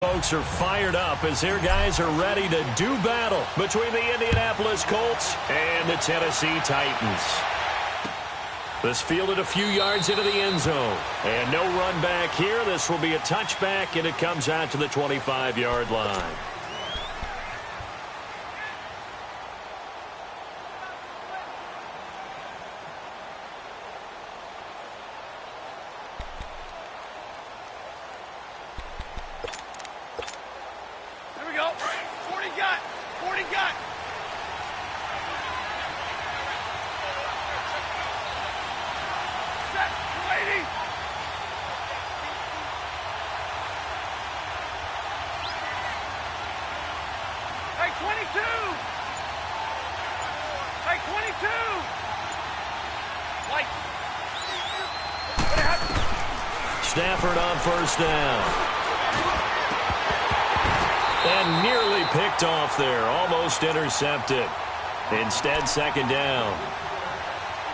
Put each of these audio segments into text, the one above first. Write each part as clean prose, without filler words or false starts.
Folks are fired up as their guys are ready to do battle between the Indianapolis Colts and the Tennessee Titans. This fielded a few yards into the end zone. And no run back here. This will be a touchback, and it comes out to the 25-yard line. Stafford on first down. And nearly picked off there. Almost intercepted. Instead, second down.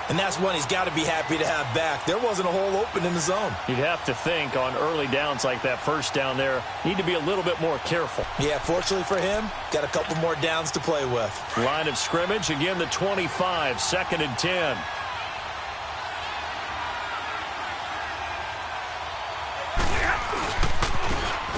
And that's one he's got to be happy to have back. There wasn't a hole open in the zone. You'd have to think on early downs like that first down there, need to be a little bit more careful. Yeah, fortunately for him, got a couple more downs to play with. Line of scrimmage, again the 25, 2nd and 10.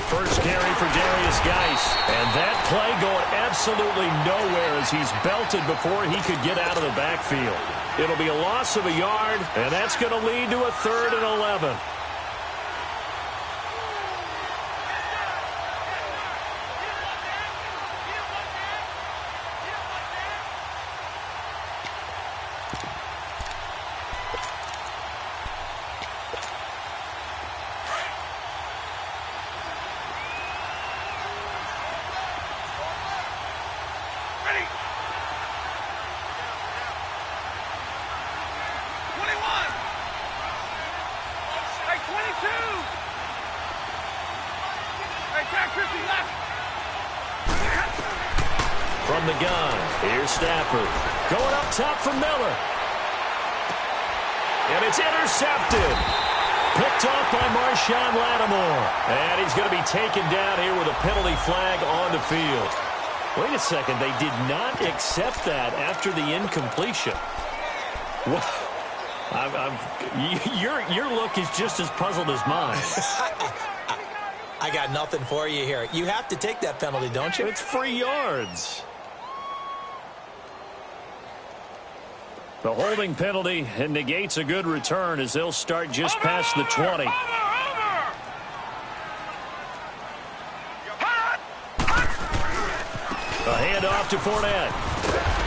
First carry for Darius Geis. And that play going absolutely nowhere as he's belted before he could get out of the backfield. It'll be a loss of a yard, and that's going to lead to a 3rd and 11. From the gun, here's Stafford. Going up top for Miller. And it's intercepted. Picked off by Marshawn Lattimore. And he's going to be taken down here with a penalty flag on the field. Wait a second. They did not accept that after the incompletion. Your look is just as puzzled as mine. I got nothing for you here. You have to take that penalty, don't you? It's free yards. The holding penalty negates a good return as they'll start just past the 20. A handoff to Fournette.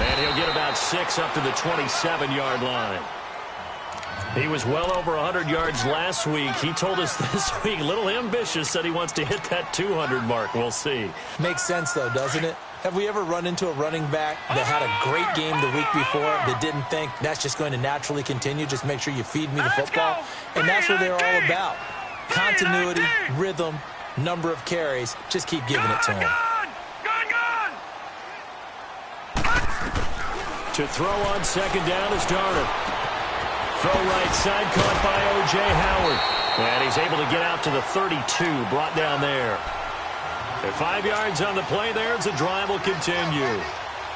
And he'll get about 6 up to the 27-yard line. He was well over 100 yards last week. He told us this week, a little ambitious, said he wants to hit that 200 mark. We'll see. Makes sense, though, doesn't it? Have we ever run into a running back that had a great game the week before that didn't think that's just going to naturally continue? Just make sure you feed me the football. And that's what they're all about. Continuity, rhythm, number of carries. Just keep giving it to him. To throw on second down is Darnold. Throw right side, caught by O.J. Howard. And he's able to get out to the 32, brought down there. And 5 yards on the play there as the drive will continue.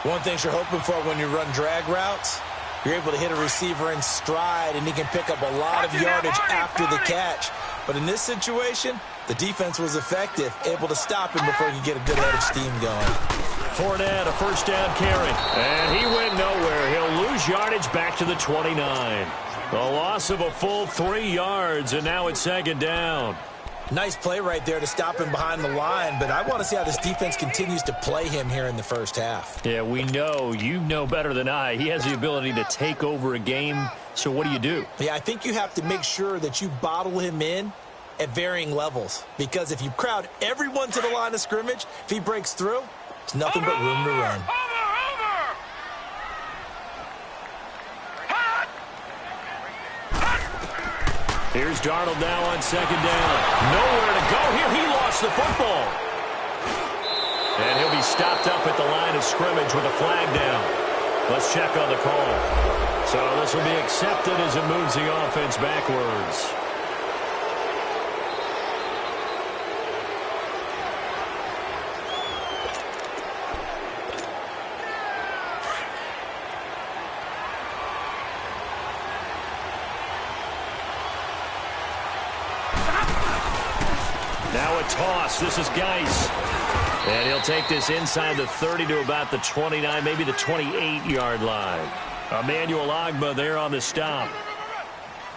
One thing you're hoping for when you run drag routes, you're able to hit a receiver in stride, and he can pick up a lot of yardage after the catch. But in this situation, the defense was effective, able to stop him before he could get a good head of steam going. Fournette, a first down carry. And he went nowhere. He'll lose yardage back to the 29. A loss of a full 3 yards, and now it's second down. Nice play right there to stop him behind the line, but I want to see how this defense continues to play him here in the first half. Yeah, we know. You know better than I. He has the ability to take over a game, so what do? Yeah, I think you have to make sure that you bottle him in at varying levels, because if you crowd everyone to the line of scrimmage, if he breaks through, it's nothing but room to run. Here's Darnold now on second down. Nowhere to go here. He lost the football. And he'll be stopped up at the line of scrimmage with a flag down. Let's check on the call. So this will be accepted as it moves the offense backwards. toss. This is Geis. And he'll take this inside the 30 to about the 29, maybe the 28-yard line. Emmanuel Ogbah there on the stop.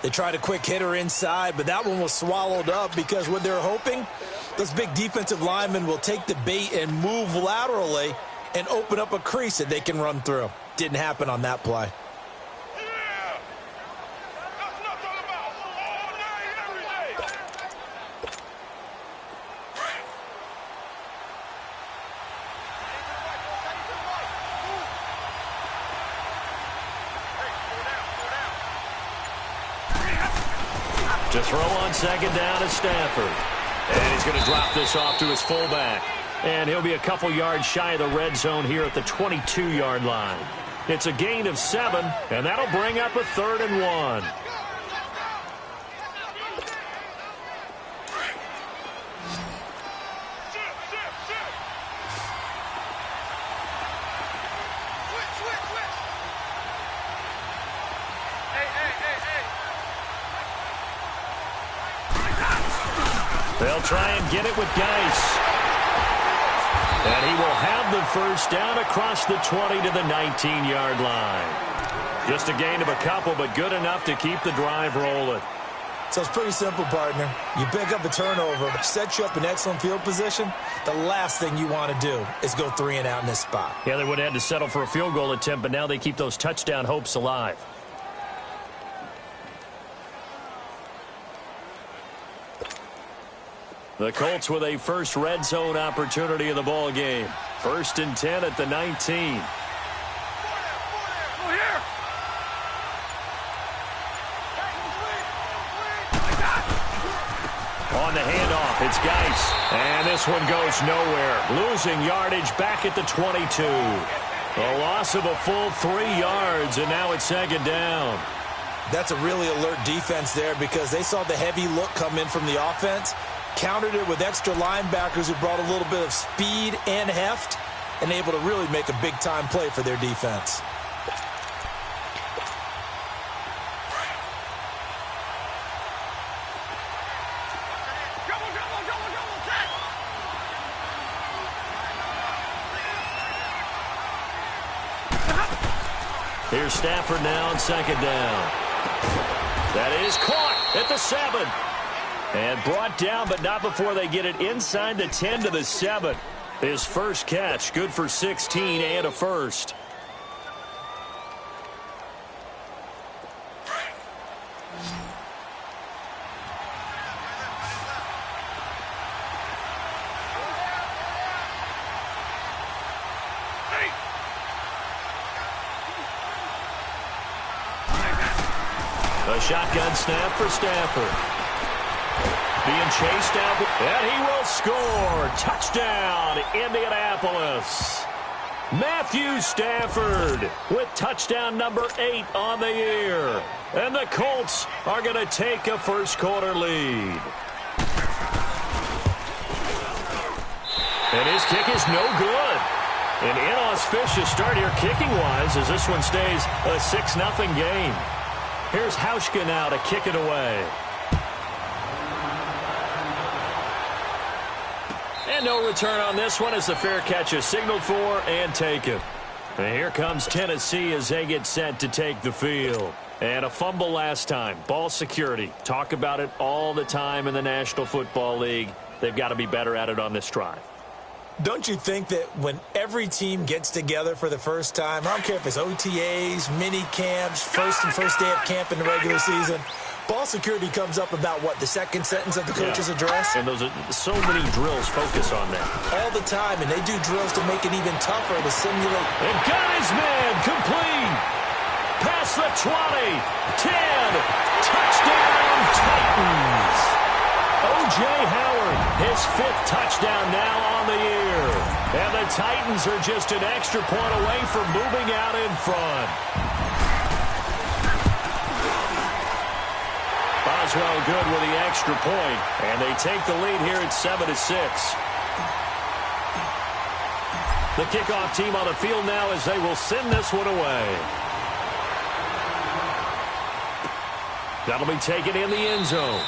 They tried a quick hitter inside, but that one was swallowed up because what they're hoping, those big defensive linemen will take the bait and move laterally and open up a crease that they can run through. Didn't happen on that play. To throw on second down is Stafford. And he's going to drop this off to his fullback. And he'll be a couple yards shy of the red zone here at the 22-yard line. It's a gain of 7, and that'll bring up a 3rd and 1. They'll try and get it with Geis. And he will have the first down across the 20 to the 19-yard line. Just a gain of a couple, but good enough to keep the drive rolling. So it's pretty simple, partner. You pick up a turnover, set you up in excellent field position. The last thing you want to do is go 3 and out in this spot. Yeah, they would have had to settle for a field goal attempt, but now they keep those touchdown hopes alive. The Colts with a first red zone opportunity in the ball game. 1st and 10 at the 19. On the handoff, it's Geis. And this one goes nowhere. Losing yardage back at the 22. A loss of a full 3 yards, and now it's 2nd down. That's a really alert defense there because they saw the heavy look come in from the offense. Countered it with extra linebackers who brought a little bit of speed and heft and able to really make a big-time play for their defense. Here's Stafford now on 2nd down. That is caught at the 7. And brought down, but not before they get it inside the 10 to the 7. His first catch, good for 16 and a first. A shotgun snap for Stafford. Being chased out, and he will score. Touchdown, Indianapolis. Matthew Stafford with touchdown number 8 on the year. And the Colts are going to take a first-quarter lead. And his kick is no good. An inauspicious start here kicking-wise as this one stays a 6-0 game. Here's Hauschka now to kick it away. And no return on this one as the fair catch is signaled for and taken. And here comes Tennessee as they get set to take the field. And a fumble last time. Ball security. Talk about it all the time in the National Football League. They've got to be better at it on this drive. Don't you think that when every team gets together for the first time, I don't care if it's OTAs, mini camps, first day of camp in the regular season, ball security comes up about, what, the second sentence of the coach's address? And those are so many drills focus on that. All the time, and they do drills to make it even tougher to simulate. And got his man complete. Past the 20, 10, touchdown Titans. O.J. Howard, his 5th touchdown now on the year. And the Titans are just an extra point away from moving out in front. Boswell good with the extra point, and they take the lead here at 7-6. The kickoff team on the field now as they will send this one away. That'll be taken in the end zone.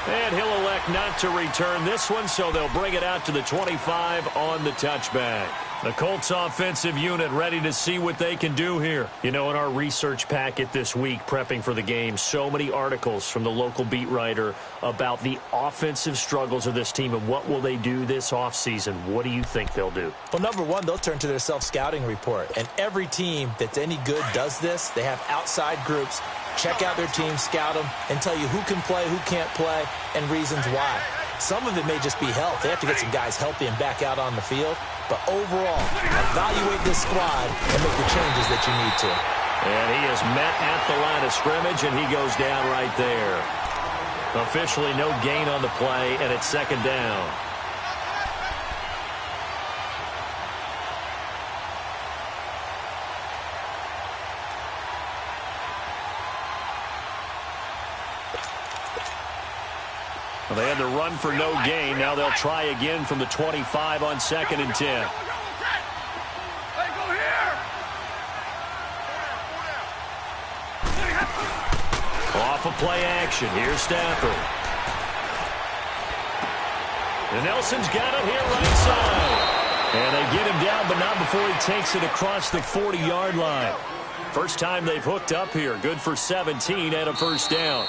And he'll elect not to return this one, so they'll bring it out to the 25 on the touchback. The Colts offensive unit ready to see what they can do here. You know, in our research packet this week, prepping for the game, so many articles from the local beat writer about the offensive struggles of this team and what will they do this offseason. What do you think they'll do? Well, number one, they'll turn to their self-scouting report. And every team that's any good does this. They have outside groups. Check out their team, scout them, and tell you who can play, who can't play, and reasons why. Some of it may just be health. They have to get some guys healthy and back out on the field. But overall, evaluate this squad and make the changes that you need to. And he is met at the line of scrimmage, and he goes down right there. Officially no gain on the play, and it's second down. Well, they had to run for no gain. Now they'll try again from the 25 on 2nd and 10. Off of play action. Here's Stafford. And Nelson's got it here right side. And they get him down, but not before he takes it across the 40-yard line. First time they've hooked up here. Good for 17 and a first down.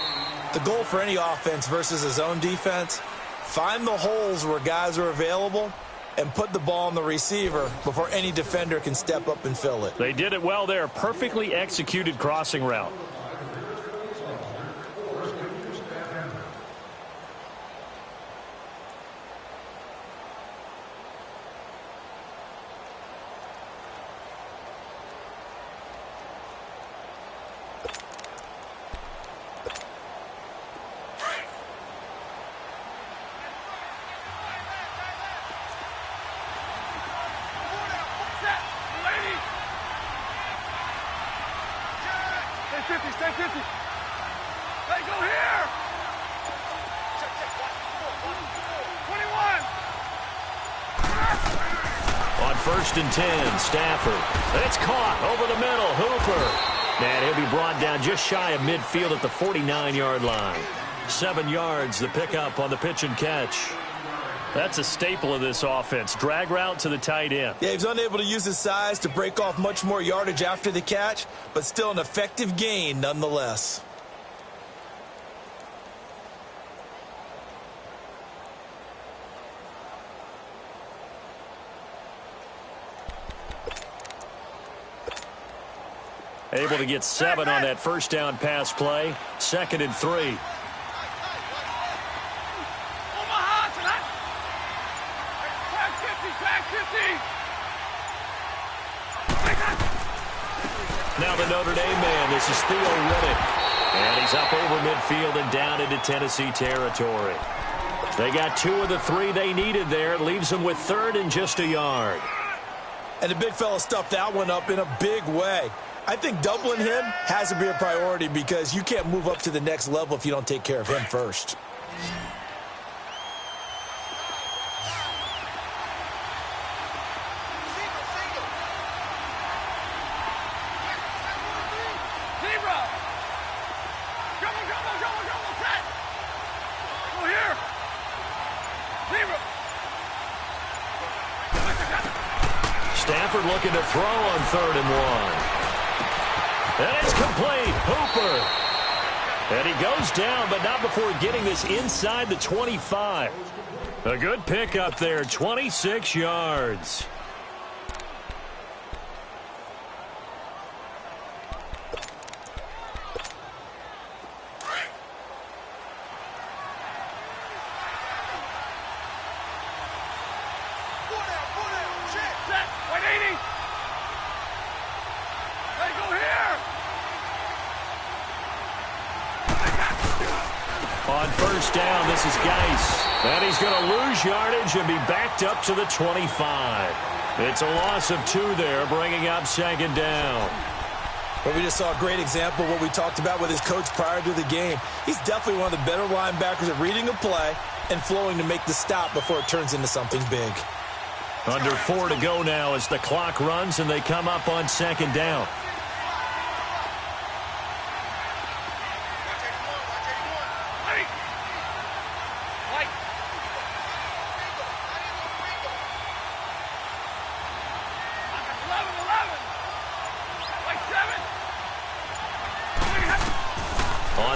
The goal for any offense versus a zone defense, find the holes where guys are available and put the ball on the receiver before any defender can step up and fill it. They did it well there. Perfectly executed crossing route. Stay 50. Hey, go here. 21. On 1st and 10, Stafford. It's caught over the middle. Hooper. And he'll be brought down just shy of midfield at the 49-yard line. 7 yards, the pickup on the pitch and catch. That's a staple of this offense. Drag route to the tight end. Yeah, he's unable to use his size to break off much more yardage after the catch, but still an effective gain nonetheless. Able to get 7 on that first down pass play. 2nd and 3. Now the Notre Dame man, this is Theo Riddick. And he's up over midfield and down into Tennessee territory. They got 2 of the 3 they needed there. It leaves them with 3rd and just a yard. And the big fella stuffed that one up in a big way. I think doubling him has to be a priority because you can't move up to the next level if you don't take care of him first. Stafford looking to throw on 3rd and 1. And it's complete. Hooper. And he goes down, but not before getting this inside the 25. A good pickup there, 26 yards. On 1st down, this is Geis. And he's going to lose yardage and be backed up to the 25. It's a loss of 2 there, bringing up 2nd down. But we just saw a great example of what we talked about with his coach prior to the game. He's definitely one of the better linebackers at reading a play and flowing to make the stop before it turns into something big. Under 4 to go now as the clock runs and they come up on 2nd down.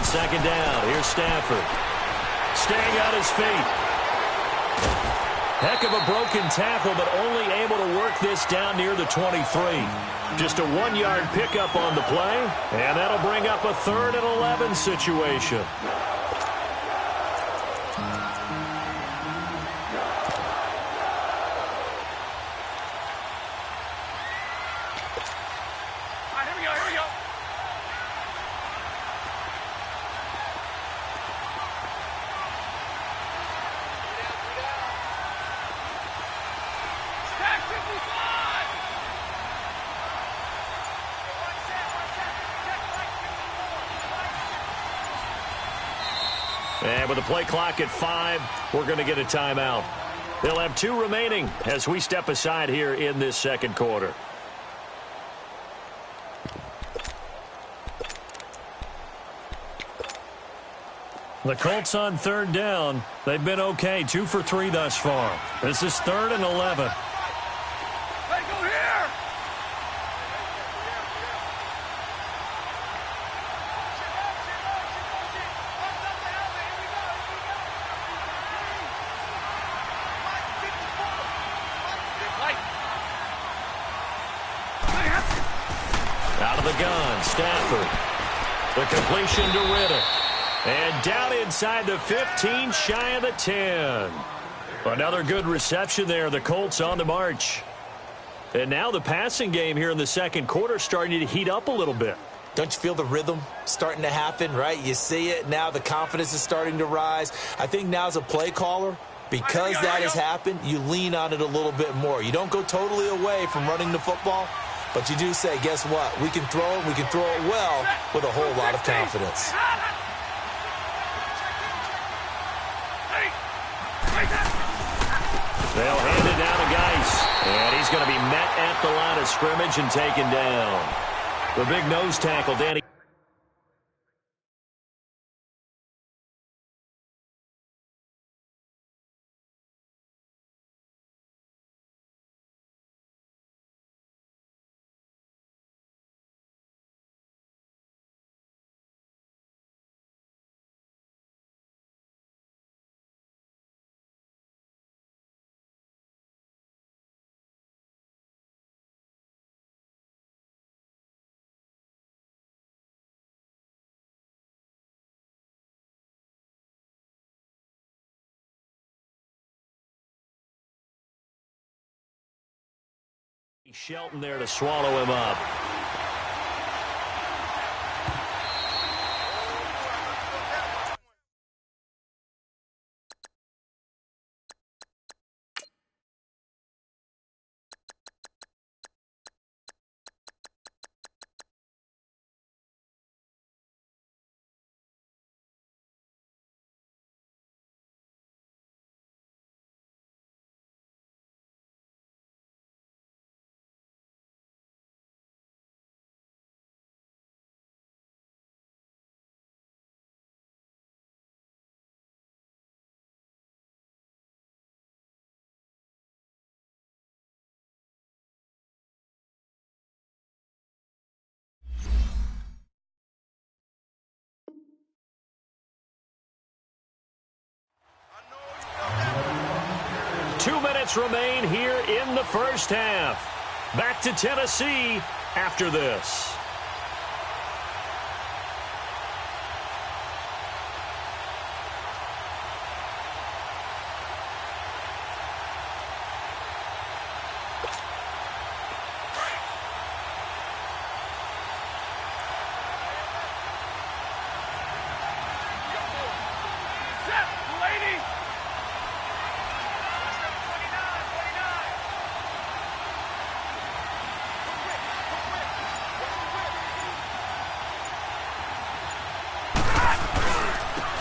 on second down. Here's Stafford. Staying on his feet. Heck of a broken tackle, but only able to work this down near the 23. Just a 1-yard pickup on the play, and that'll bring up a 3rd and 11 situation. And with the play clock at 5, we're going to get a timeout. They'll have 2 remaining as we step aside here in this second quarter. The Colts on 3rd down. They've been okay, 2 for 3 thus far. This is 3rd and 11. Hey, go here! Out of the gun, Stafford. The completion to Riddick. And down inside the 15, shy of the 10. Another good reception there. The Colts on the march. And now the passing game here in the second quarter starting to heat up a little bit. Don't you feel the rhythm starting to happen, right? You see it. Now the confidence is starting to rise. I think now as a play caller, because that has happened, you lean on it a little bit more. You don't go totally away from running the football, but you do say, guess what? We can throw it. We can throw it well with a whole lot of confidence. They'll hand it down to Geis. And he's going to be met at the line of scrimmage and taken down. The big nose tackle, Danny. Shelton there to swallow him up. Two minutes remain here in the first half. Back to Tennessee after this.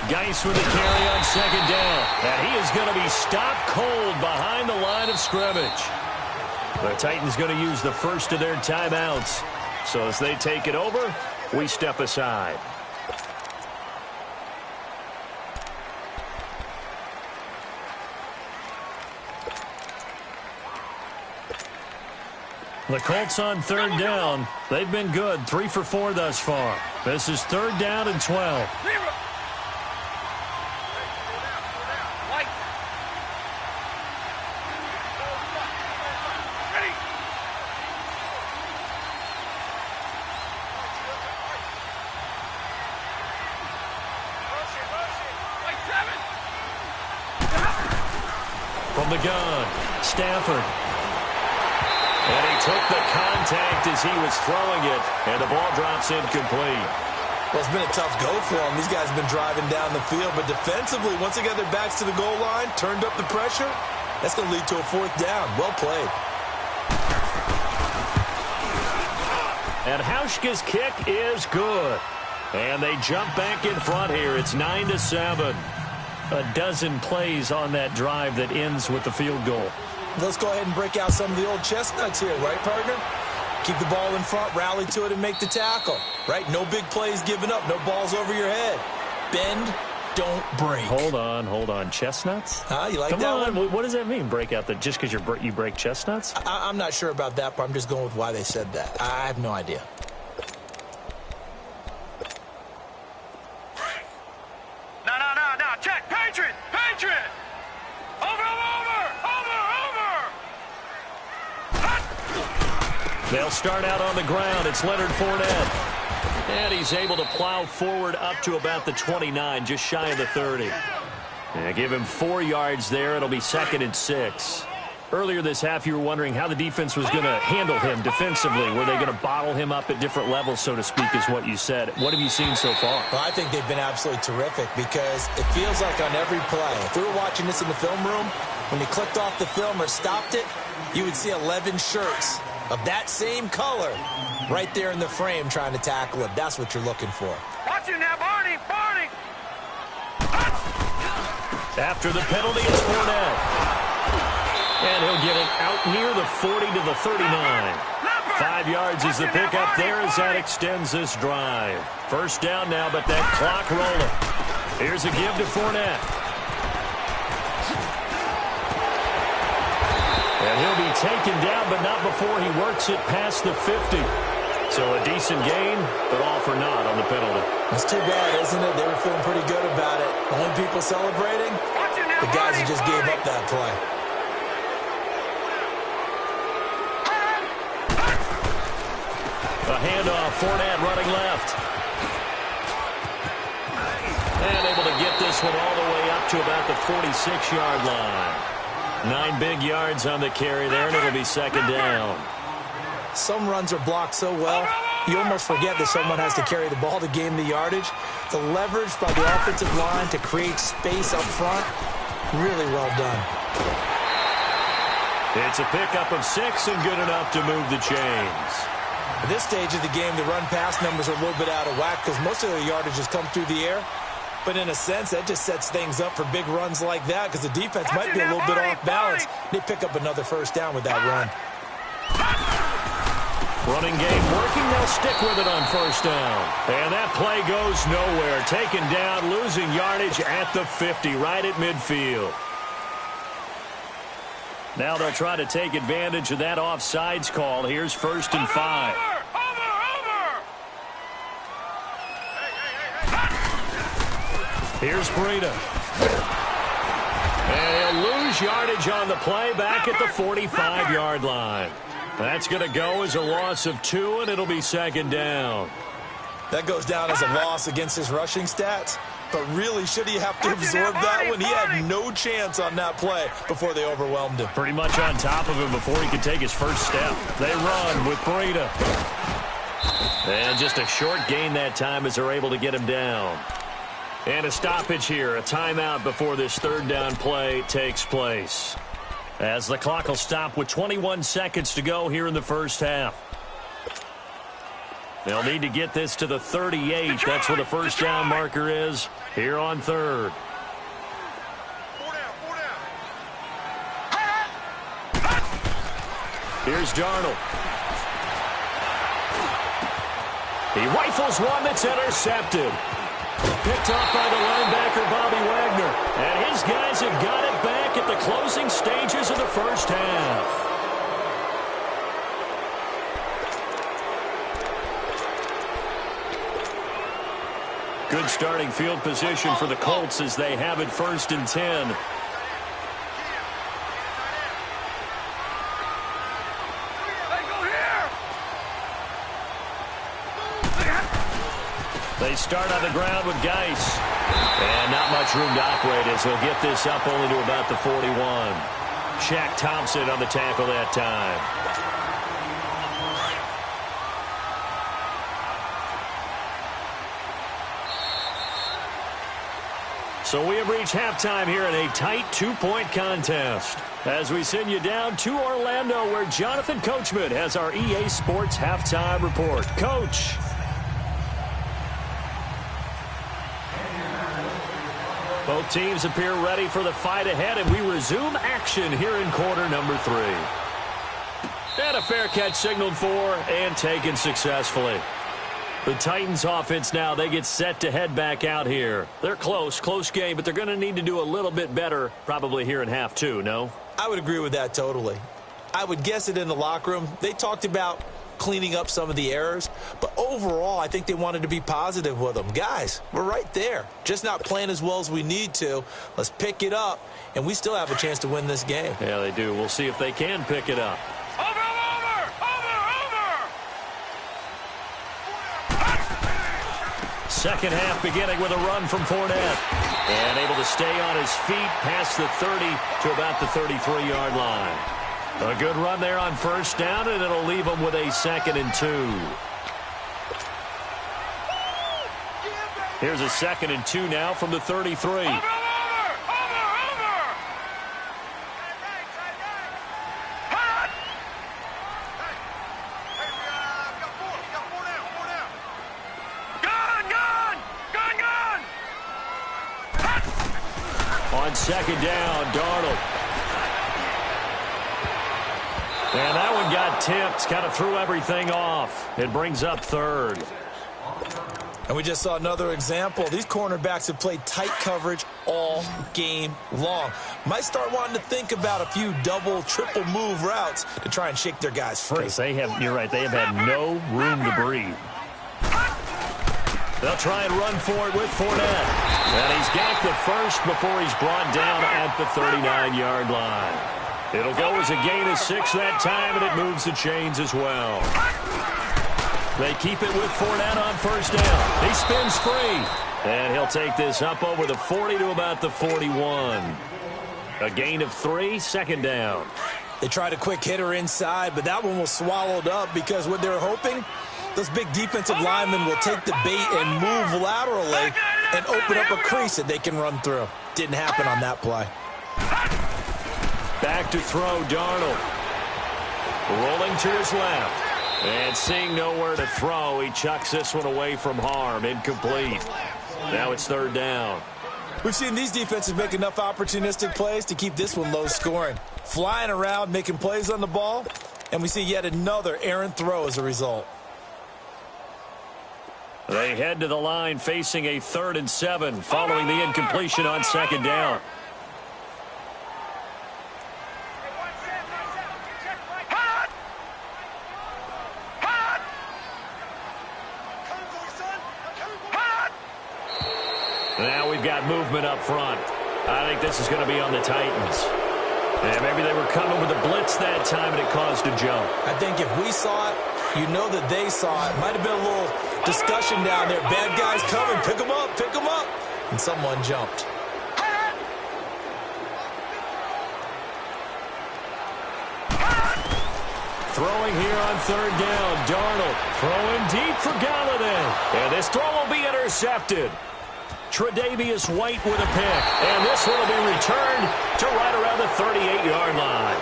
Geis with the carry on second down. And he is going to be stopped cold behind the line of scrimmage. The Titans going to use the first of their timeouts. So as they take it over, we step aside. The Colts on third down. They've been good, 3 for 4 thus far. This is third down and 12. From the gun, Stafford. And he took the contact as he was throwing it, and the ball drops incomplete. Well, it's been a tough go for them. These guys have been driving down the field, but defensively, once they got their backs to the goal line, turned up the pressure, that's going to lead to a fourth down. Well played. And Hauschka's kick is good. And they jump back in front here. It's 9-7. A dozen plays on that drive that ends with the field goal. Let's go ahead and break out some of the old chestnuts here, right, partner? Keep the ball in front, rally to it, and make the tackle, right? No big plays given up, no balls over your head. Bend, don't break. Hold on. Chestnuts? You like Come that on. one? What does that mean, break out? Just because you break chestnuts? I'm not sure about that, but I'm just going with why they said that. I have no idea. No. Check. Patriot. They'll start out on the ground. It's Leonard Fournette. And he's able to plow forward up to about the 29, just shy of the 30. And give him 4 yards there. It'll be 2nd and 6. Earlier this half, you were wondering how the defense was going to handle him defensively. Were they going to bottle him up at different levels, so to speak, is what you said. What have you seen so far? Well, I think they've been absolutely terrific because it feels like on every play, if we were watching this in the film room, when he clicked off the film or stopped it, you would see 11 shirts of that same color right there in the frame trying to tackle him. That's what you're looking for. Watch it now, Barney. After the penalty, it's Fournette. And he'll get it out near the 40 to the 39. 5 yards is the pickup there as that extends this drive. First down now, but that clock rolling. Here's a give to Fournette. And he'll be taken down, but not before he works it past the 50. So a decent gain, but all for naught on the penalty. It's too bad, isn't it? They were feeling pretty good about it. Only people celebrating, the guys who just gave up that play. A handoff, Fournette running left. And able to get this one all the way up to about the 46-yard line. 9 big yards on the carry there, and it'll be 2nd down. Some runs are blocked so well, you almost forget that someone has to carry the ball to gain the yardage. The leverage by the offensive line to create space up front, really well done. It's a pickup of 6 and good enough to move the chains. At this stage of the game, the run-pass numbers are a little bit out of whack because most of the yardage has come through the air. But in a sense, that just sets things up for big runs like that because the defense might be a little bit off balance. They pick up another first down with that run. Running game working. They'll stick with it on first down. And that play goes nowhere. Taken down, losing yardage at the 50, right at midfield. Now they'll try to take advantage of that offsides call. Here's 1st and 5. Here's Breida. And he'll lose yardage on the play back at the 45-yard line. That's going to go as a loss of 2, and it'll be 2nd down. That goes down as a loss against his rushing stats. But really, should he have to absorb that one? He had no chance on that play before they overwhelmed him. Pretty much on top of him before he could take his first step. They run with Breida. And just a short gain that time as they're able to get him down. And a stoppage here, a timeout before this 3rd down play takes place. As the clock will stop with 21 seconds to go here in the first half. They'll need to get this to the 38. That's where the first down marker is here on 3rd. Here's Darnold. He rifles one that's intercepted. Picked off by the linebacker, Bobby Wagner. And his guys have got it back at the closing stages of the first half. Good starting field position for the Colts as they have it 1st and 10. They start on the ground with Geis. And not much room to operate as he'll get this up only to about the 41. Shaq Thompson on the tackle that time. So we have reached halftime here in a tight 2-point contest. As we send you down to Orlando, where Jonathan Coachman has our EA Sports halftime report. Coach. Both teams appear ready for the fight ahead, and we resume action here in quarter number 3. And a fair catch signaled for and taken successfully. The Titans offense now, they get set to head back out here. They're close game, but they're going to need to do a little bit better probably here in half 2, no? I would agree with that totally. I would guess it in the locker room. They talked about cleaning up some of the errors, but overall, I think they wanted to be positive with them. Guys, we're right there. Just not playing as well as we need to. Let's pick it up, and we still have a chance to win this game. Yeah, they do. We'll see if they can pick it up. Second half beginning with a run from Fournette. And able to stay on his feet past the 30 to about the 33-yard line. A good run there on 1st down, and it'll leave them with a 2nd and 2. Here's a 2nd and 2 now from the 33. On 2nd down, Darnold. And that one got tipped, kind of threw everything off. It brings up 3rd. And we just saw another example. These cornerbacks have played tight coverage all game long. Might start wanting to think about a few double, triple move routes to try and shake their guys free. They have, you're right, they have had no room to breathe. They'll try and run for it with Fournette. And he's got the 1st before he's brought down at the 39-yard line. It'll go as a gain of 6 that time, and it moves the chains as well. They keep it with Fournette on 1st down. He spins free. And he'll take this up over the 40 to about the 41. A gain of 3, 2nd down. They tried a quick hitter inside, but that one was swallowed up because what they're hoping, those big defensive linemen will take the bait and move laterally and open up a crease that they can run through. Didn't happen on that play. Back to throw, Darnold. Rolling to his left. And seeing nowhere to throw, he chucks this one away from harm. Incomplete. Now it's 3rd down. We've seen these defenses make enough opportunistic plays to keep this one low scoring. Flying around, making plays on the ball, and we see yet another errant throw as a result. They head to the line facing a 3rd and 7 following the incompletion on 2nd down. Now we've got movement up front. I think this is going to be on the Titans. And maybe they were coming with a blitz that time, and it caused a jump. I think if we saw it, you know that they saw it. Might have been a little discussion down there. Bad guys coming. Pick them up. Pick them up. And someone jumped. Throwing here on 3rd down. Darnold throwing deep for Galladay. And this throw will be intercepted. Tre'Davious White with a pick. And this one will be returned to right around the 38-yard line.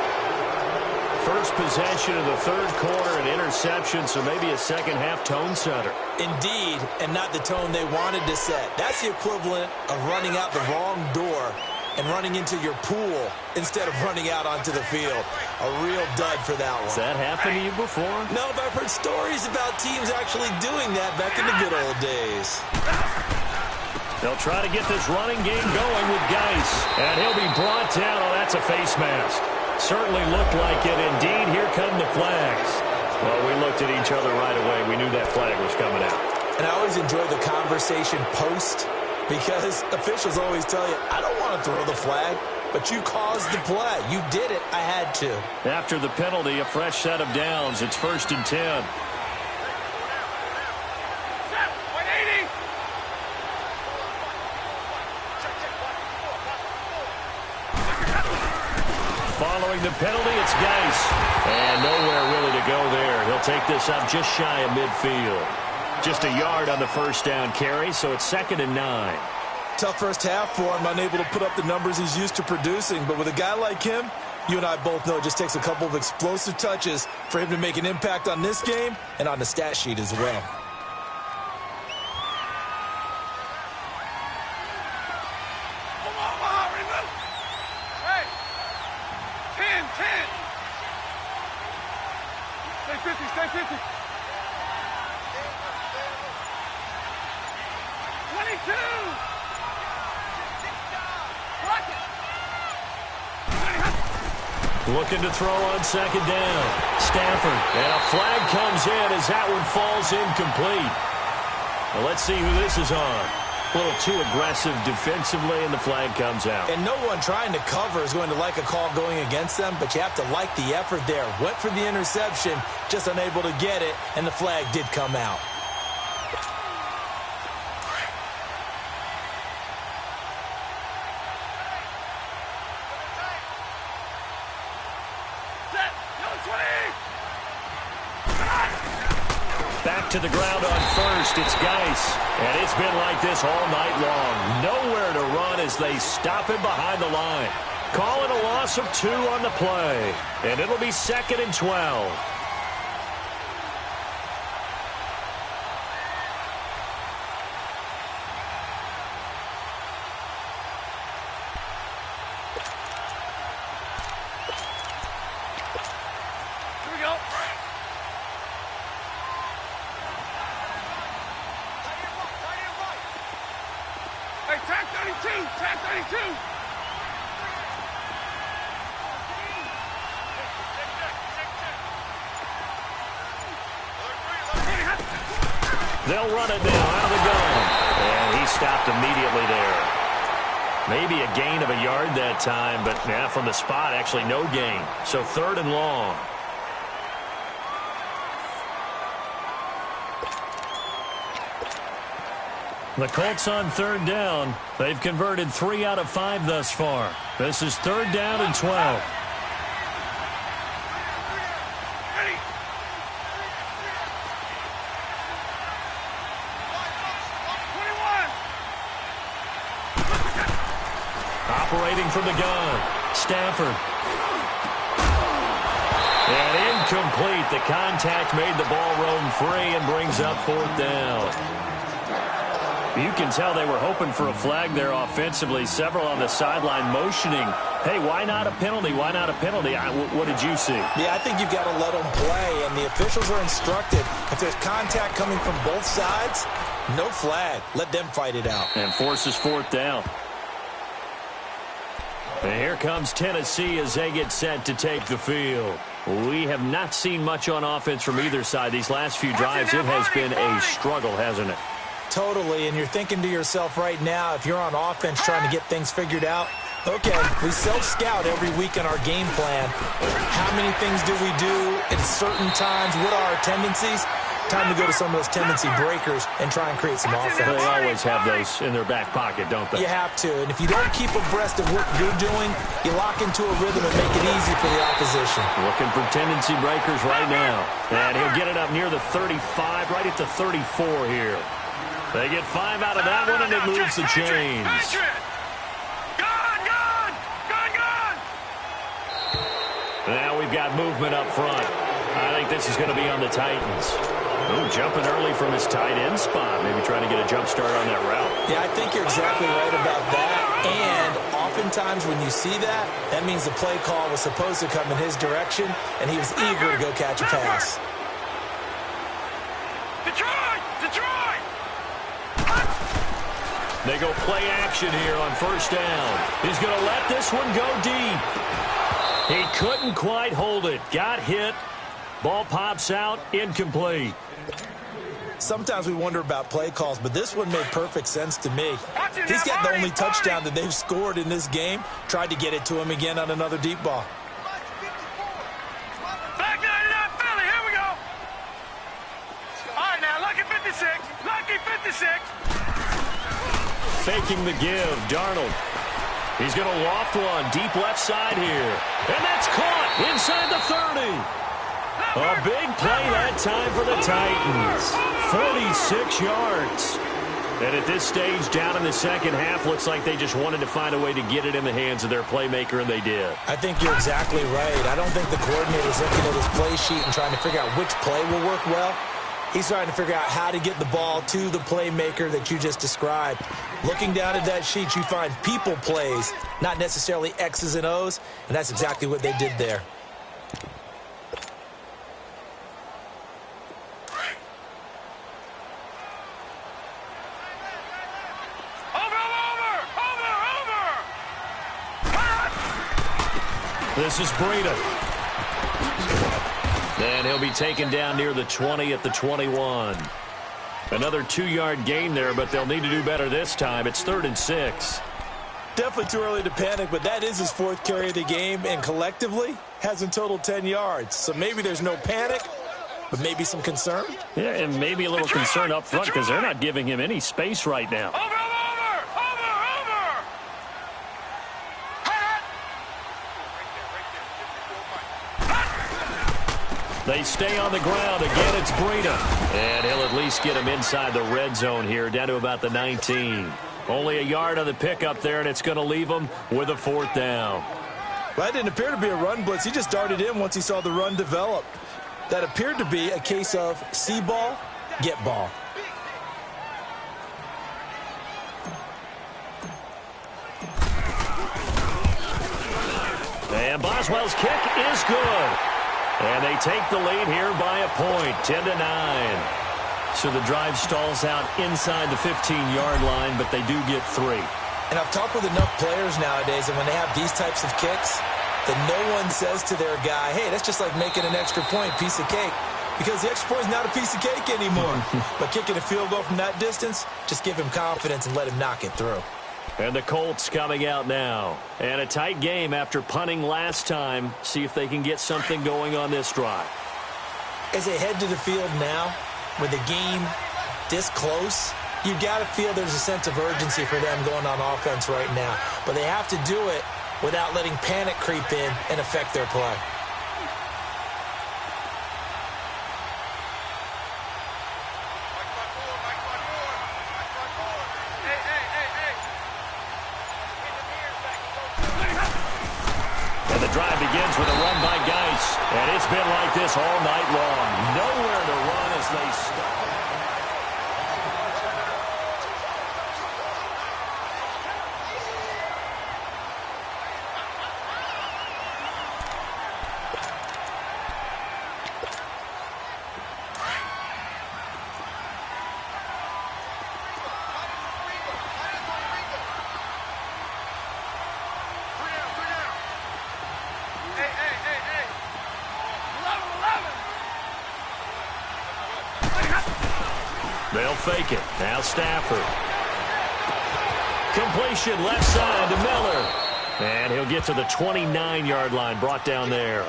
First possession of the 3rd quarter, an interception, so maybe a second-half tone setter. Indeed, and not the tone they wanted to set. That's the equivalent of running out the wrong door and running into your pool instead of running out onto the field. A real dud for that one. Has that happened to you before? No, but I've heard stories about teams actually doing that back in the good old days. They'll try to get this running game going with Geis. And he'll be brought down. Oh, that's a face mask. Certainly looked like it. Indeed, here come the flags. Well, we looked at each other right away. We knew that flag was coming out. And I always enjoy the conversation post because officials always tell you, I don't want to throw the flag, but you caused the play. You did it. I had to. After the penalty, a fresh set of downs. It's 1st and 10. Following the penalty, it's Geis. And nowhere really to go there. He'll take this up just shy of midfield. Just a yard on the first down carry, so it's 2nd and 9. Tough first half for him, unable to put up the numbers he's used to producing. But with a guy like him, you and I both know it just takes a couple of explosive touches for him to make an impact on this game and on the stat sheet as well. Hey, 10. Stay 50, stay 50. 22. Looking to throw on 2nd down. Stafford. And a flag comes in as that one falls incomplete. Well, let's see who this is on. A little too aggressive defensively, and the flag comes out. And no one trying to cover is going to like a call going against them, but you have to like the effort there. Went for the interception, just unable to get it, and the flag did come out. Back to the ground on 1st. It's Geis. And it's been like this all night long. Nowhere to run as they stop him behind the line. Calling a loss of 2 on the play. And it'll be 2nd and 12. Here we go. Hey, tag 32, tag 32. They'll run it now out of the gun. And he stopped immediately there. Maybe a gain of a yard that time, but from the spot, actually no gain. So 3rd and long. The Colts on 3rd down. They've converted 3 out of 5 thus far. This is 3rd down and 12. Operating from the gun, Stafford. And incomplete. The contact made the ball roam free and brings up 4th down. You can tell they were hoping for a flag there offensively. Several on the sideline motioning, hey, why not a penalty? Why not a penalty? What did you see? Yeah, I think you've got to let them play, and the officials are instructed. If there's contact coming from both sides, no flag. Let them fight it out. And forces 4th down. And here comes Tennessee as they get set to take the field. We have not seen much on offense from either side. These last few drives, it has been a struggle, hasn't it? Totally, and you're thinking to yourself right now, if you're on offense trying to get things figured out, okay, we self-scout every week in our game plan. How many things do we do at certain times? What are our tendencies? Time to go to some of those tendency breakers and try and create some offense. They always have those in their back pocket, don't they? You have to, and if you don't keep abreast of what you're doing, you lock into a rhythm and make it easy for the opposition. Looking for tendency breakers right now. And he'll get it up near the 35, right at the 34 here. They get 5 out of that one, and it moves the chains. Now we've got movement up front. I think this is going to be on the Titans. Oh, jumping early from his tight end spot. Maybe trying to get a jump start on that route. Yeah, I think you're exactly right about that. And oftentimes when you see that, that means the play call was supposed to come in his direction, and he was eager to go catch a pass. Detroit! They go play action here on 1st down. He's going to let this one go deep. He couldn't quite hold it. Got hit. Ball pops out. Incomplete. Sometimes we wonder about play calls, but this one made perfect sense to me. He's got the only touchdown that they've scored in this game. Tried to get it to him again on another deep ball. Back 99 Philly, here we go. All right, now, lucky 56. Lucky 56. Faking the give, Darnold. He's going to loft one deep left side here. And that's caught inside the 30. A big play that time for the Titans. 46 yards. And at this stage, down in the second half, looks like they just wanted to find a way to get it in the hands of their playmaker, and they did. I think you're exactly right. I don't think the coordinator's looking at his play sheet and trying to figure out which play will work well. He's trying to figure out how to get the ball to the playmaker that you just described. Looking down at that sheet, you find people plays, not necessarily X's and O's, and that's exactly what they did there. This is Breida. And he'll be taken down near the 20 at the 21. Another 2-yard gain there, but they'll need to do better this time. It's 3rd and 6. Definitely too early to panic, but that is his 4th carry of the game, and collectively has in total 10 yards. So maybe there's no panic, but maybe some concern. Yeah, and maybe a little concern up front because they're not giving him any space right now. They stay on the ground. Again, it's Breida. And he'll at least get him inside the red zone here, down to about the 19. Only a yard on the pickup there, and it's going to leave him with a 4th down. Well, that didn't appear to be a run blitz. He just darted in once he saw the run develop. That appeared to be a case of see ball, get ball. And Boswell's kick is good. And they take the lead here by a point, 10-9. So the drive stalls out inside the 15-yard line, but they do get 3. And I've talked with enough players nowadays, and when they have these types of kicks, that no one says to their guy, hey, that's just like making an extra point, piece of cake. Because the extra point is not a piece of cake anymore. But kicking a field goal from that distance, just give him confidence and let him knock it through. And the Colts coming out now. And a tight game after punting last time. See if they can get something going on this drive. As they head to the field now, with the game this close, you've got to feel there's a sense of urgency for them going on offense right now. But they have to do it without letting panic creep in and affect their play. And the drive begins with a run by Geis. And it's been like this all night long. Nowhere to run as they start. They'll fake it. Now Stafford. Completion left side to Miller. And he'll get to the 29-yard line, brought down there.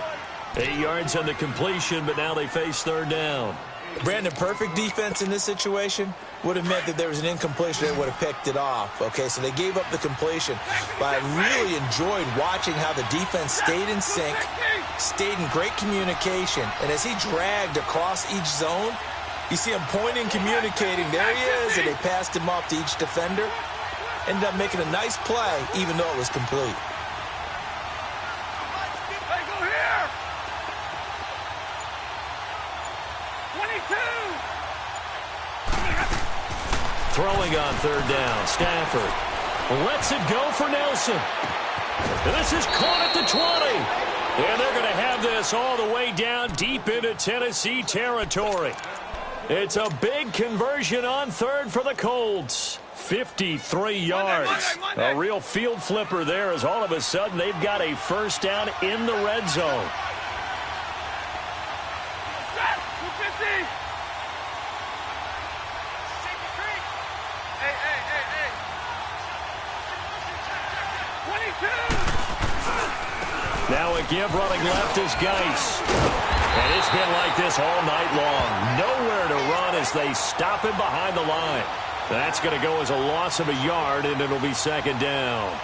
8 yards on the completion, but now they face 3rd down. Brandon, perfect defense in this situation would have meant that there was an incompletion. They would have picked it off. Okay, so they gave up the completion. But I really enjoyed watching how the defense stayed in sync, stayed in great communication. And as he dragged across each zone, you see him pointing, communicating. There he is, and they passed him off to each defender. Ended up making a nice play, even though it was complete. Hey, go here! 22! Throwing on 3rd down. Stafford lets it go for Nelson. And this is caught at the 20. And they're going to have this all the way down deep into Tennessee territory. It's a big conversion on 3rd for the Colts. 53 yards. A real field flipper there as all of a sudden they've got a 1st down in the red zone. Now a give running left is Geis. And it's been like this all night long. Nowhere to run as they stop him behind the line. That's going to go as a loss of a yard, and it'll be second down.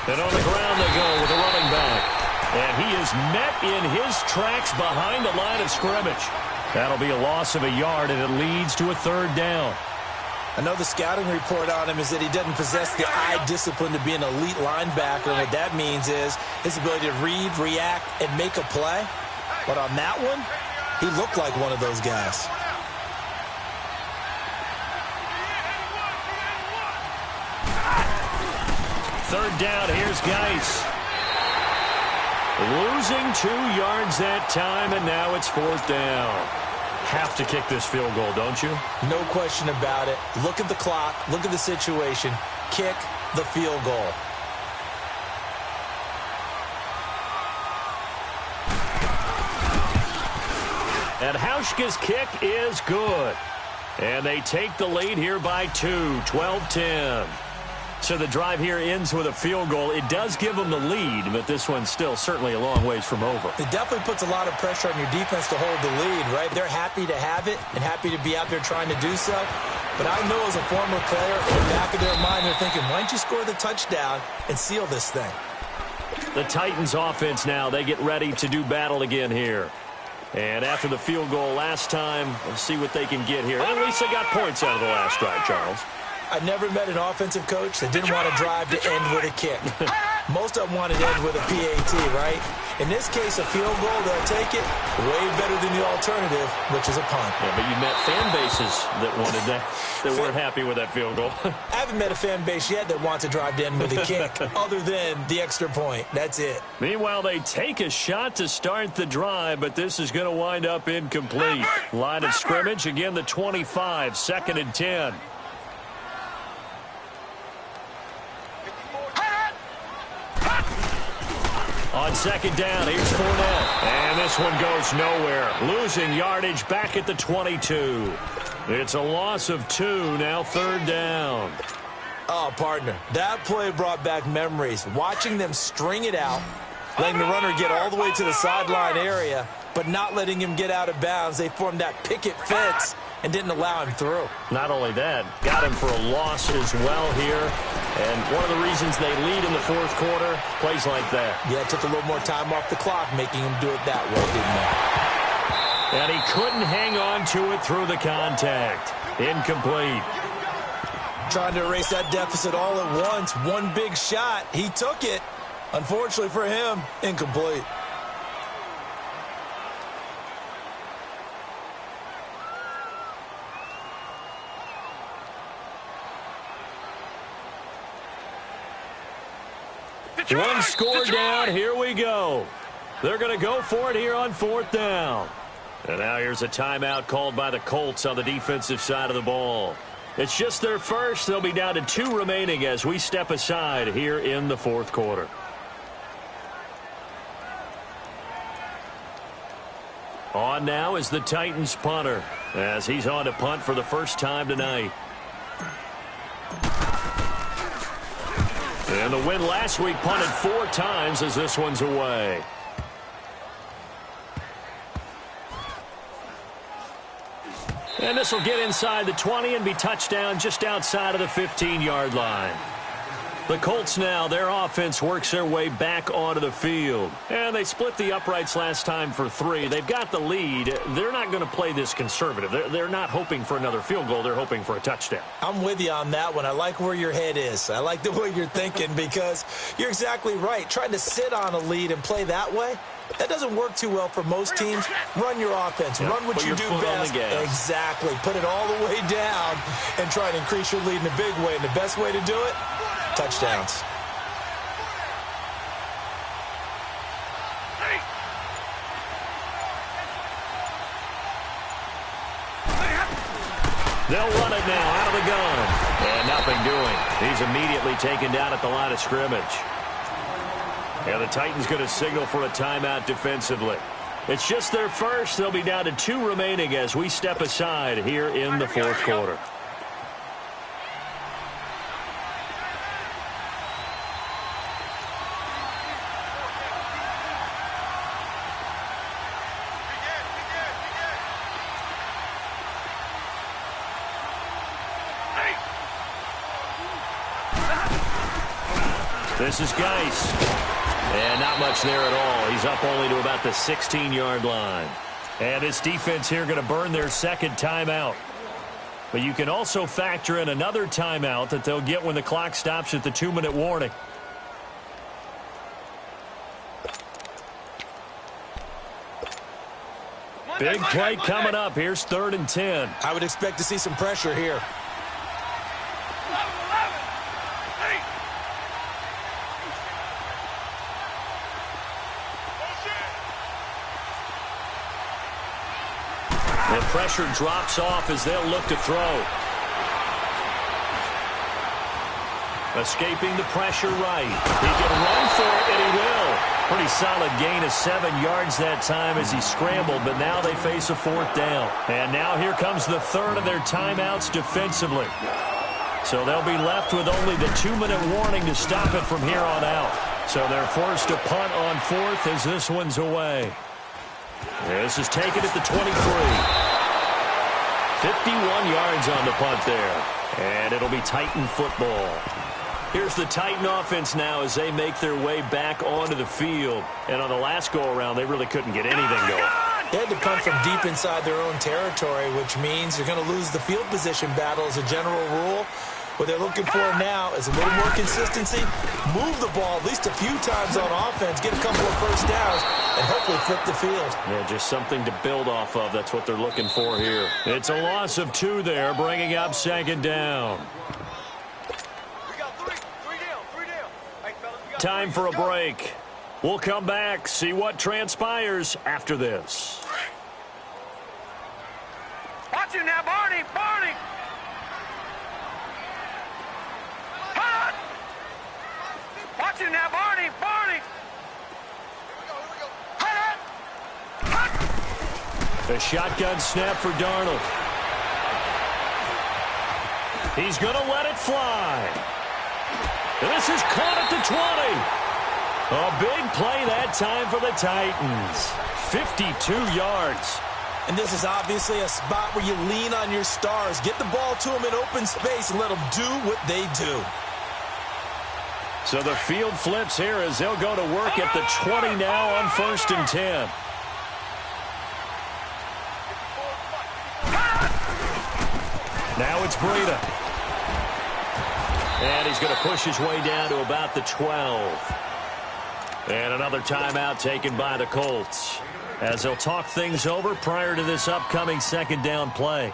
And on the ground they go with a running back. And he is met in his tracks behind the line of scrimmage. That'll be a loss of a yard, and it leads to a third down. I know the scouting report on him is that he doesn't possess the eye discipline to be an elite linebacker. And what that means is his ability to read, react, and make a play. But on that one, he looked like one of those guys. Third down, here's Geis. Losing 2 yards that time, and now it's fourth down. Have to kick this field goal, don't you? No question about it. Look at the clock. Look at the situation. Kick the field goal. And Hauschka's kick is good. And they take the lead here by 2, 12-10. So the drive here ends with a field goal. It does give them the lead, but this one's still certainly a long ways from over. It definitely puts a lot of pressure on your defense to hold the lead, right? They're happy to have it and happy to be out there trying to do so. But I know as a former player, in the back of their mind, they're thinking, why don't you score the touchdown and seal this thing? The Titans offense now, they get ready to do battle again here. And after the field goal last time, we'll see what they can get here. At least they got points out of the last drive, Charles. I never met an offensive coach that didn't want to drive to end with a kick. Most of them wanted to end with a PAT, right? In this case, a field goal, they'll take it way better than the alternative, which is a punt. Yeah, but you met fan bases that wanted that, that weren't happy with that field goal. I haven't met a fan base yet that wants to drive to end with a kick, other than the extra point. That's it. Meanwhile, they take a shot to start the drive, but this is going to wind up incomplete. Line of scrimmage, again, the 25, 2nd and 10. On second down, here's Fournette. And this one goes nowhere. Losing yardage back at the 22. It's a loss of 2, now third down. Oh, partner, that play brought back memories. Watching them string it out, letting the runner get all the way to the sideline area, but not letting him get out of bounds. They formed that picket fence and didn't allow him through. Not only that, got him for a loss as well here. And one of the reasons they lead in the fourth quarter, plays like that. Yeah, it took a little more time off the clock, making him do it that way, didn't it? And he couldn't hang on to it through the contact. Incomplete. Trying to erase that deficit all at once. One big shot. He took it. Unfortunately for him, incomplete. One score down, here we go. They're going to go for it here on fourth down. And now here's a timeout called by the Colts on the defensive side of the ball. It's just their first. They'll be down to 2 remaining as we step aside here in the fourth quarter. On now is the Titans punter as he's on to punt for the first time tonight. And the win last week punted 4 times as this one's away. And this will get inside the 20 and be touchdown just outside of the 15-yard line. The Colts now, their offense works their way back onto the field. And they split the uprights last time for 3. They've got the lead. They're not going to play this conservative. They're not hoping for another field goal. They're hoping for a touchdown. I'm with you on that one. I like where your head is. I like the way you're thinking because you're exactly right. Trying to sit on a lead and play that way, that doesn't work too well for most teams. Run your offense. Yep. Run what you do best. Exactly. Put it all the way down and try to increase your lead in a big way. And the best way to do it, touchdowns. They'll run it now out of the gun. And nothing doing. He's immediately taken down at the line of scrimmage. And the Titans going to signal for a timeout defensively. It's just their first. They'll be down to 2 remaining as we step aside here in the fourth quarter. This is Geis. And not much there at all. He's up only to about the 16-yard line. And this defense here going to burn their second timeout. But you can also factor in another timeout that they'll get when the clock stops at the 2-minute warning. Big play coming up. Here's 3rd and 10. I would expect to see some pressure here. The pressure drops off as they'll look to throw. Escaping the pressure right. He can run for it, and he will. Pretty solid gain of 7 yards that time as he scrambled, but now they face a 4th down. And now here comes the 3rd of their timeouts defensively. So they'll be left with only the 2-minute warning to stop it from here on out. So they're forced to punt on 4th as this one's away. This is taken at the 23. 51 yards on the punt there. And it'll be Titan football. Here's the Titan offense now as they make their way back onto the field. And on the last go-around, they really couldn't get anything going. They had to punt from deep inside their own territory, which means you're going to lose the field position battle as a general rule. What they're looking for now is a little more consistency, move the ball at least a few times on offense, get a couple of first downs, and hopefully flip the field. Yeah, just something to build off of. That's what they're looking for here. It's a loss of 2 there, bringing up 2nd down. We got three down. Hey, fellas, we got Time for a break. We'll come back, see what transpires after this. Watch you now, Barney. Hot! Watch you now, Barney. Here we go. Hot! The shotgun snap for Darnold. He's going to let it fly. This is caught at the 20. A big play that time for the Titans. 52 yards. And this is obviously a spot where you lean on your stars. Get the ball to them in open space and let them do what they do. So the field flips here as they'll go to work at the 20 now on 1st and 10. Now it's Breida. And he's going to push his way down to about the 12. And another timeout taken by the Colts as they'll talk things over prior to this upcoming 2nd down play.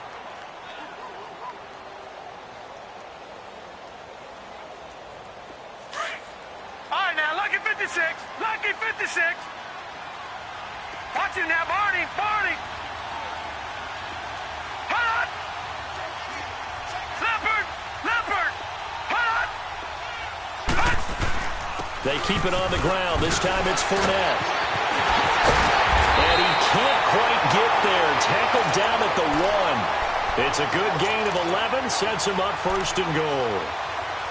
All right, now, lucky 56. Watch you now, Barney. Hot! Leopard! Hot! They keep it on the ground. This time it's Fournette. And he can't quite get there. Tackled down at the 1. It's a good gain of 11. Sets him up 1st and goal.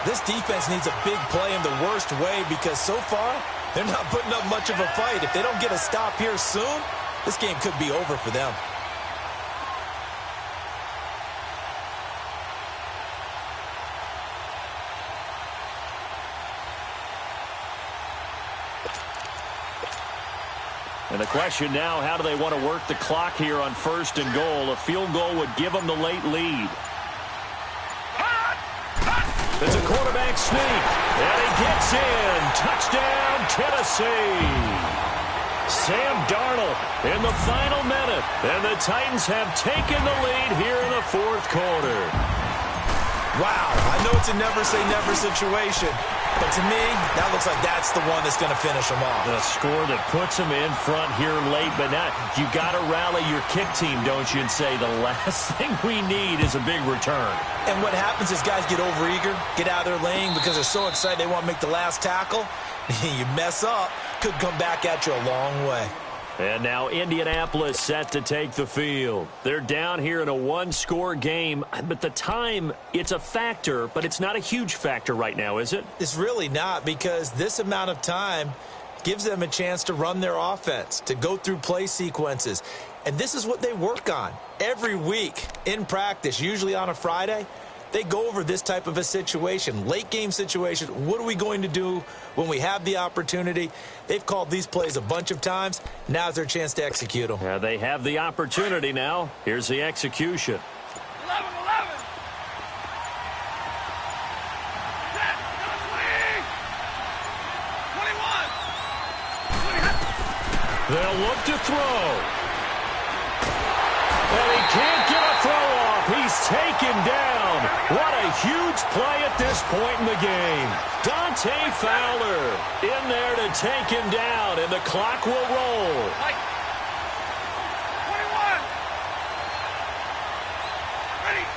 This defense needs a big play in the worst way because so far, they're not putting up much of a fight. If they don't get a stop here soon, this game could be over for them. And the question now, how do they want to work the clock here on 1st and goal? A field goal would give them the late lead. It's a quarterback sneak, and he gets in. Touchdown, Tennessee. Sam Darnold in the final minute, and the Titans have taken the lead here in the 4th quarter. Wow, I know it's a never-say-never situation, but to me, that looks like that's the one that's going to finish them off. The score that puts them in front here late, but now you got to rally your kick team, don't you, and say the last thing we need is a big return. And what happens is guys get overeager, get out of their lane because they're so excited they want to make the last tackle. You mess up, could come back at you a long way. And now Indianapolis set to take the field. They're down here in a one-score game, but the time, it's a factor, but it's not a huge factor right now, is it? It's really not, because this amount of time gives them a chance to run their offense, to go through play sequences. And this is what they work on every week in practice, usually on a Friday. They go over this type of a situation, late game situation. What are we going to do when we have the opportunity? They've called these plays a bunch of times. Now's their chance to execute them. Yeah, they have the opportunity now. Here's the execution. 11. Set. 21. They'll look to throw. And he can't get a throw off. He's taken down. What a huge play at this point in the game. Dante Fowler in there to take him down, and the clock will roll. 21. Ready.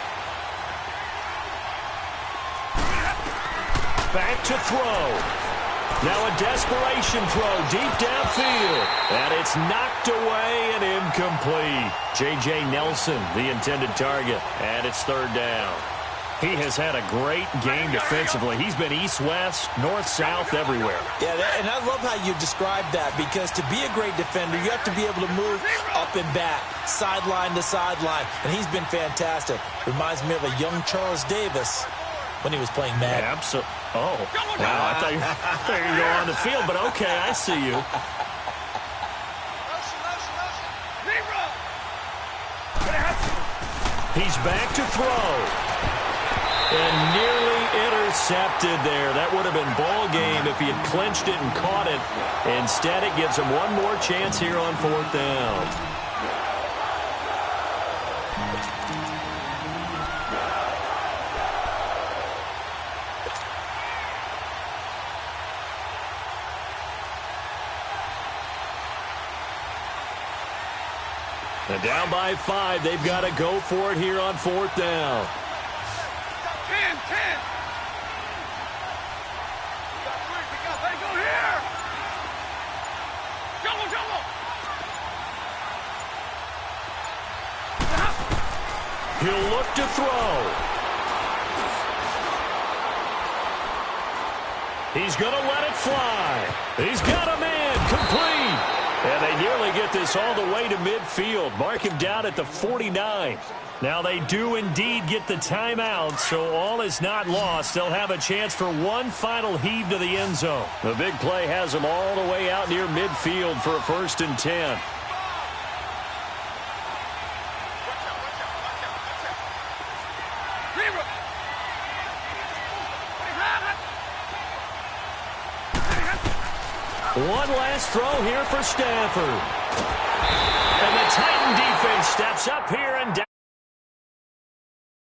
Back to throw. Now a desperation throw deep downfield. And it's knocked away and incomplete. J.J. Nelson, the intended target. And it's third down. He has had a great game defensively. He's been east-west, north-south, everywhere. Yeah, and I love how you described that, because to be a great defender, you have to be able to move up and back, sideline to sideline, and he's been fantastic. Reminds me of a young Charles Davis when he was playing Madden. Absolutely. Oh, wow, I thought you were going to go on the field, but okay, I see you. He's back to throw. And nearly intercepted there. That would have been ball game if he had clinched it and caught it. Instead, it gives him one more chance here on fourth down. And down by 5, they've got to go for it here on fourth down. 10. They go here. Jumbo. He'll look to throw. He's going to let it fly. He's got a man complete. And they nearly get this all the way to midfield. Mark him down at the 49. Now they do indeed get the timeout, so all is not lost. They'll have a chance for one final heave to the end zone. The big play has them all the way out near midfield for a 1st and 10. One last throw here for Stafford. And the Titan defense steps up here and down.